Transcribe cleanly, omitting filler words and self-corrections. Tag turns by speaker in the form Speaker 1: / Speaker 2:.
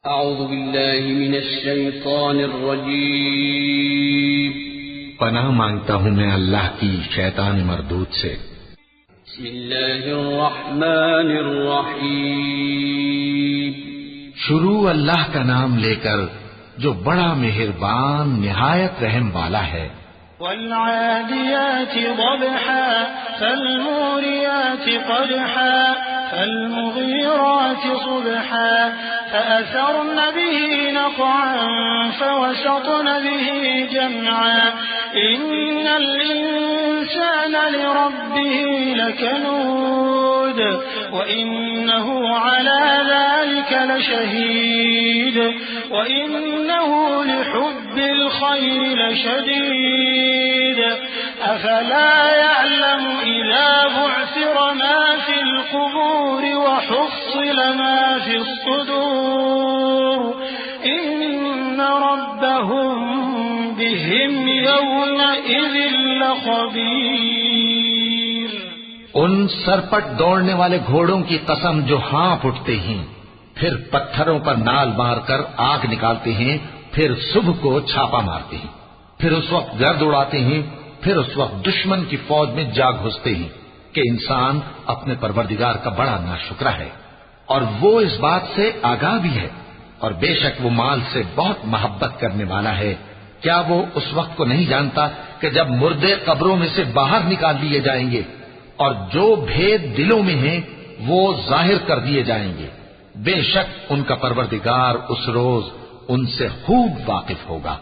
Speaker 1: اعوذ باللہ من الشیطان الرجیم
Speaker 2: پناہ مانگتا ہوں میں اللہ کی شیطان مردود سے۔
Speaker 1: بسم اللہ الرحمن الرحیم
Speaker 2: شروع اللہ کا نام لے کر جو بڑا مہربان نہایت رحم والا ہے۔
Speaker 3: والعادیات ضبحا فالموریات قدحا فالمغیرات صبحا فأثرن به نقعا فوسطن به جمعا إن الإنسان لربه لكنود وإنه على ذلك لشهيد وإنه لحب الخير لشديد أفلا يعلم إذا بعثر ما في القبور وحصل ما في الصدور إن ربهم بهم يومئذ لخبير۔
Speaker 2: ان سرپٹ دوڑنے والے گھوڑوں کی قسم جو ہانپ اٹھتے ہیں، پھر پتھروں پر نال مار کر آگ نکالتے ہیں، پھر صبح کو چھاپا مارتے ہیں، پھر اس وقت گرد اڑاتے ہیں، پھر اس وقت دشمن کی فوج میں جا گھستے ہیں کہ انسان اپنے پروردگار کا بڑا ناشکرا ہے، اور وہ اس بات سے آگاہ بھی ہے، اور بے شک وہ مال سے بہت محبت کرنے والا ہے۔ کیا وہ اس وقت کو نہیں جانتا کہ جب مردے قبروں میں سے باہر نکال لیے جائیں گے اور جو بھید دلوں میں ہیں وہ ظاہر کر دیے جائیں گے، بے شک ان کا پروردگار اس روز ان سے خوب واقف ہوگا۔